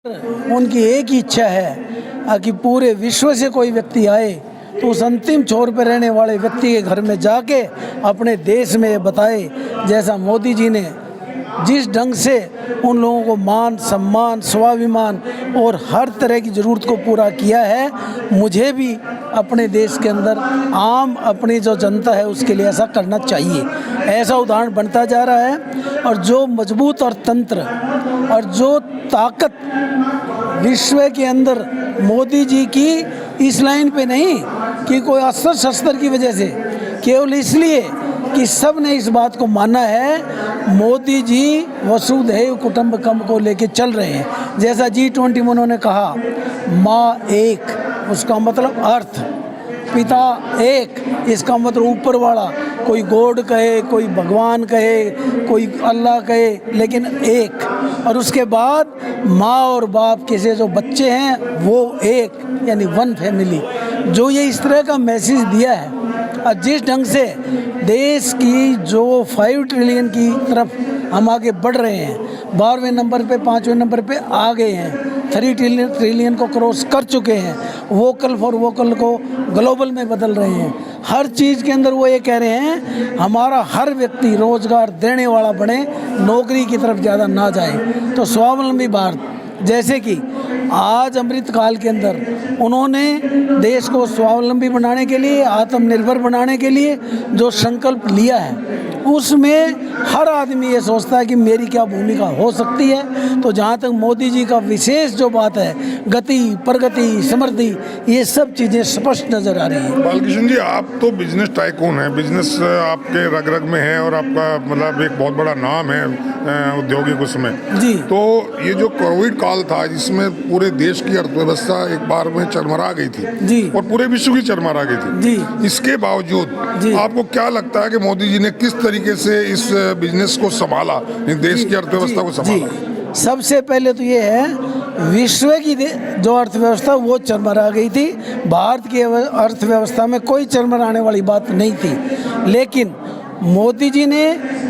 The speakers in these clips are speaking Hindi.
उनकी एक ही इच्छा है कि पूरे विश्व से कोई व्यक्ति आए तो उस अंतिम छोर पर रहने वाले व्यक्ति के घर में जाके अपने देश में बताए, जैसा मोदी जी ने जिस ढंग से उन लोगों को मान सम्मान स्वाभिमान और हर तरह की ज़रूरत को पूरा किया है, मुझे भी अपने देश के अंदर आम अपनी जो जनता है उसके लिए ऐसा करना चाहिए। ऐसा उदाहरण बनता जा रहा है और जो मजबूत और तंत्र और जो ताकत विश्व के अंदर मोदी जी की इस लाइन पे नहीं कि कोई अस्त्र शस्त्र की वजह से, केवल इसलिए कि सब ने इस बात को माना है मोदी जी वसुधैव कुटुंबकम को लेके चल रहे हैं। जैसा G20 में उन्होंने कहा माँ एक, उसका मतलब अर्थ, पिता एक, इसका मतलब ऊपर वाला, कोई गॉड कहे कोई भगवान कहे कोई अल्लाह कहे लेकिन एक, और उसके बाद माँ और बाप के से जो बच्चे हैं वो एक, यानी वन फैमिली। जो ये इस तरह का मैसेज दिया है और जिस ढंग से देश की जो 5 ट्रिलियन की तरफ हम आगे बढ़ रहे हैं, 12वें नंबर पे 5वें नंबर पे आ गए हैं, 3 ट्रिलियन को क्रॉस कर चुके हैं, वोकल फॉर वोकल को ग्लोबल में बदल रहे हैं। हर चीज़ के अंदर वो ये कह रहे हैं हमारा हर व्यक्ति रोजगार देने वाला बने, नौकरी की तरफ ज़्यादा ना जाए। तो स्वावलंबी भारत, जैसे कि आज अमृतकाल के अंदर उन्होंने देश को स्वावलंबी बनाने के लिए, आत्मनिर्भर बनाने के लिए जो संकल्प लिया है उसमें हर आदमी ये सोचता है कि मेरी क्या भूमिका हो सकती है। तो जहाँ तक मोदी जी का विशेष जो बात है, गति प्रगति समृद्धि, ये सब चीज़ें स्पष्ट नज़र आ रही हैं। बालकृष्ण जी, आप तो बिजनेस टाइकून हैं, बिजनेस आपके रग रग में है और आपका मतलब एक बहुत बड़ा नाम है औद्योगिक उसमें जी। तो ये जो कोविड काल था जिसमें पूरे देश की अर्थव्यवस्था एक बार में चरमरा गई थी जी, और पूरे विश्व की चरमरा गई थी जी, इसके बावजूद जी, आपको क्या लगता है कि मोदी जी ने किस तरीके से इस बिजनेस को संभाला, इस देश की अर्थव्यवस्था को संभाला? सबसे पहले तो ये है विश्व की जो अर्थव्यवस्था वो चरमरा गई थी, भारत की अर्थव्यवस्था में कोई चरमराने वाली बात नहीं थी। लेकिन मोदी जी ने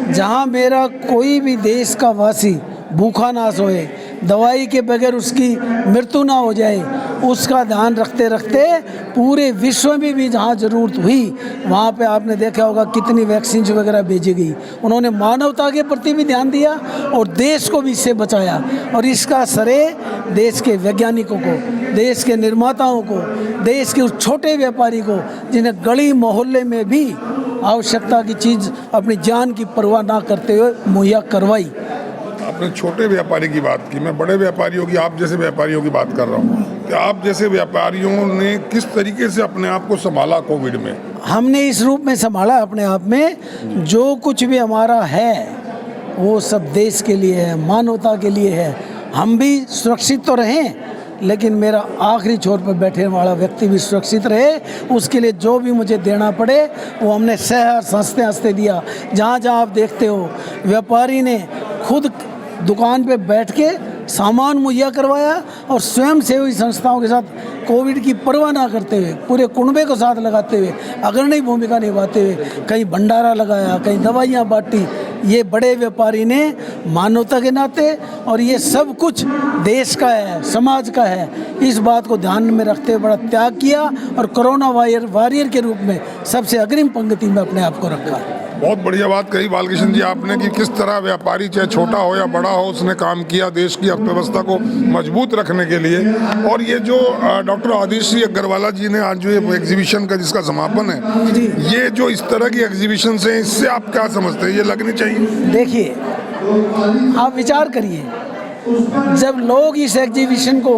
जहाँ मेरा कोई भी देश का वासी भूखा ना सोए, दवाई के बगैर उसकी मृत्यु ना हो जाए, उसका ध्यान रखते रखते पूरे विश्व में भी जहाँ ज़रूरत हुई वहाँ पे आपने देखा होगा कितनी वैक्सीन वगैरह भेजी गई। उन्होंने मानवता के प्रति भी ध्यान दिया और देश को भी इससे बचाया। और इसका श्रेय देश के वैज्ञानिकों को, देश के निर्माताओं को, देश के उस छोटे व्यापारी को जिन्हें गली मोहल्ले में भी आवश्यकता की चीज़ अपनी जान की परवाह ना करते हुए मुहैया करवाई। आपने छोटे व्यापारी की बात की, मैं बड़े व्यापारियों की, आप जैसे व्यापारियों की बात कर रहा हूँ कि आप जैसे व्यापारियों ने किस तरीके से अपने आप को संभाला कोविड में? हमने इस रूप में संभाला अपने आप में, जो कुछ भी हमारा है वो सब देश के लिए है, मानवता के लिए है। हम भी सुरक्षित तो रहें लेकिन मेरा आखिरी छोर पर बैठने वाला व्यक्ति भी सुरक्षित रहे, उसके लिए जो भी मुझे देना पड़े वो हमने सहर हंसते हंसते दिया। जहाँ जहाँ आप देखते हो व्यापारी ने खुद दुकान पे बैठ के सामान मुहैया करवाया और स्वयं सेवी संस्थाओं के साथ कोविड की परवाह ना करते हुए, पूरे कुनबे को साथ लगाते हुए, अग्रणी भूमिका निभाते हुए कहीं भंडारा लगाया, कहीं दवाइयाँ बांटी। ये बड़े व्यापारी ने मानवता के नाते, और ये सब कुछ देश का है, समाज का है, इस बात को ध्यान में रखते हुए बड़ा त्याग किया और कोरोना वॉरियर के रूप में सबसे अग्रिम पंक्ति में अपने आप को रखा। बहुत बढ़िया बात कही बालकृष्ण जी आपने कि किस तरह व्यापारी चाहे छोटा हो या बड़ा हो उसने काम किया देश की अर्थव्यवस्था को मजबूत रखने के लिए। और ये जो डॉक्टर आदिश्री अग्रवाला जी ने आज जो ये एग्जीबिशन का जिसका समापन है, ये जो इस तरह की एग्जीबिशन है इससे आप क्या समझते हैं, ये लगनी चाहिए? देखिए, आप विचार करिए, जब लोग इस एग्जीबिशन को,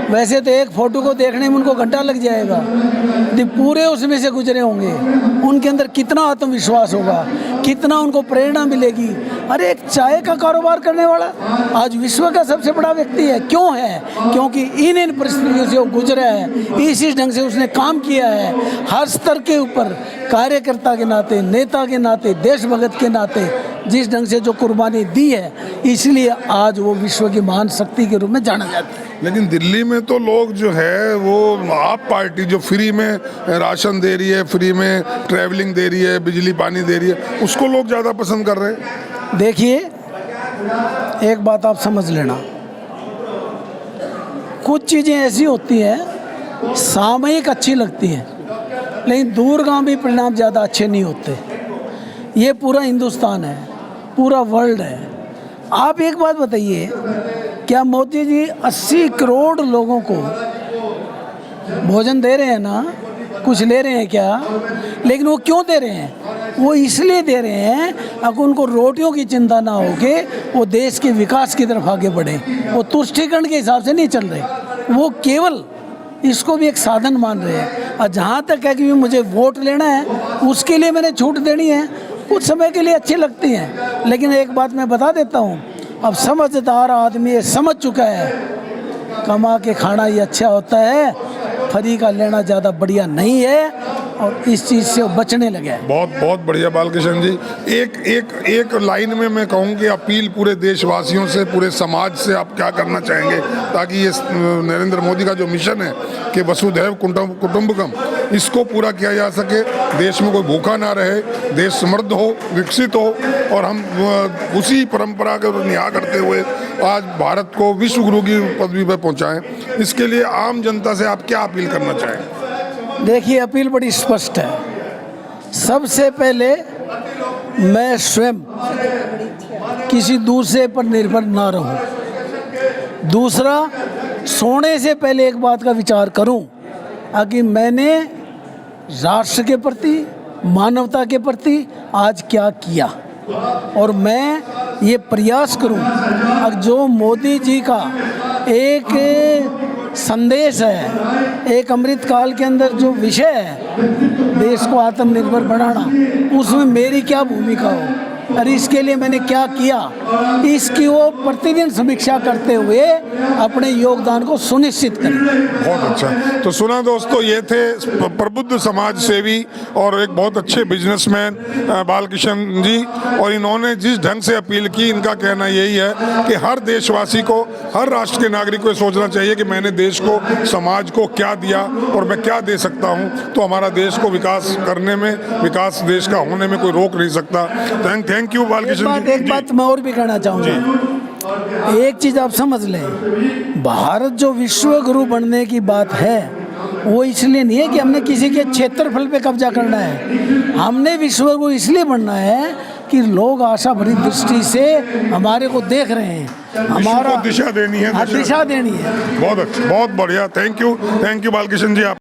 वैसे तो एक फ़ोटो को देखने में उनको घंटा लग जाएगा, तो पूरे उसमें से गुजरे होंगे, उनके अंदर कितना आत्मविश्वास होगा, कितना उनको प्रेरणा मिलेगी। अरे एक चाय का कारोबार करने वाला आज विश्व का सबसे बड़ा व्यक्ति है, क्यों है? क्योंकि इन परिस्थितियों से वो गुजरा है, इसी ढंग से उसने काम किया है। हर स्तर के ऊपर कार्यकर्ता के नाते, नेता के नाते, देशभक्त के नाते जिस ढंग से जो कुर्बानी दी है, इसलिए आज वो विश्व की महान शक्ति के रूप में जाना जाता है। लेकिन दिल्ली में तो लोग जो है वो आप पार्टी जो फ्री में राशन दे रही है, फ्री में ट्रैवलिंग दे रही है, बिजली पानी दे रही है, उसको लोग ज़्यादा पसंद कर रहे हैं। देखिए, एक बात आप समझ लेना, कुछ चीज़ें ऐसी होती हैं सामयिक अच्छी लगती हैं, लेकिन दूरगामी परिणाम ज़्यादा अच्छे नहीं होते। ये पूरा हिंदुस्तान है, पूरा वर्ल्ड है। आप एक बात बताइए, क्या मोदी जी 80 करोड़ लोगों को भोजन दे रहे हैं ना, कुछ ले रहे हैं क्या? लेकिन वो क्यों दे रहे हैं? वो इसलिए दे रहे हैं अगर उनको रोटियों की चिंता ना हो के वो देश के विकास की तरफ आगे बढ़े। वो तुष्टीकरण के हिसाब से नहीं चल रहे, वो केवल इसको भी एक साधन मान रहे हैं। और जहाँ तक है कि मुझे वोट लेना है, उसके लिए मैंने छूट देनी है, कुछ समय के लिए अच्छी लगती हैं। लेकिन एक बात मैं बता देता हूँ, अब समझदार आदमी ये समझ चुका है, कमा के खाना ही अच्छा होता है, फ्री का लेना ज़्यादा बढ़िया नहीं है, और इस चीज़ से बचने लगे हैं। बहुत बहुत बढ़िया बालकृष्ण जी। एक लाइन में मैं कहूँ कि अपील पूरे देशवासियों से, पूरे समाज से आप क्या करना चाहेंगे ताकि ये नरेंद्र मोदी का जो मिशन है कि वसुधैव कुटुंबकम, इसको पूरा किया जा सके, देश में कोई भूखा ना रहे, देश समृद्ध हो, विकसित हो, और हम उसी परंपरा को निभा करते हुए आज भारत को विश्व गुरु की पदवी पर पहुँचाएँ। इसके लिए आम जनता से आप क्या अपील करना चाहेंगे? देखिए, अपील बड़ी स्पष्ट है। सबसे पहले मैं स्वयं किसी दूसरे पर निर्भर ना रहूं। दूसरा, सोने से पहले एक बात का विचार करूं कि मैंने राष्ट्र के प्रति, मानवता के प्रति आज क्या किया, और मैं ये प्रयास करूं अब जो मोदी जी का एक संदेश है, एक अमृत काल के अंदर जो विषय है देश को आत्मनिर्भर बनाना, उसमें मेरी क्या भूमिका हो और इसके लिए मैंने क्या किया, इसकी वो प्रतिदिन समीक्षा करते हुए अपने योगदान को सुनिश्चित करें। बहुत अच्छा। तो सुना दोस्तों, ये थे प्रबुद्ध समाज सेवी और एक बहुत अच्छे बिजनेसमैन बालकृष्ण जी, और इन्होंने जिस ढंग से अपील की, इनका कहना यही है कि हर देशवासी को, हर राष्ट्र के नागरिक को सोचना चाहिए कि मैंने देश को, समाज को क्या दिया और मैं क्या दे सकता हूँ, तो हमारा देश को विकास करने में, विकास देश का होने में कोई रोक नहीं सकता। थैंक यू बालकृष्ण जी। एक बात मैं और भी कहना चाहूँगा। एक चीज़ आप समझ लें, भारत जो विश्व गुरु बनने की बात है वो इसलिए नहीं है कि हमने किसी के क्षेत्रफल पे कब्जा करना है। हमने विश्व गुरु इसलिए बनना है कि लोग आशा भरी दृष्टि से हमारे को देख रहे हैं, हमारा दिशा देनी है, दिशा देनी है। बहुत अच्छा, बहुत बढ़िया। थैंक यू बालकृष्ण जी। आप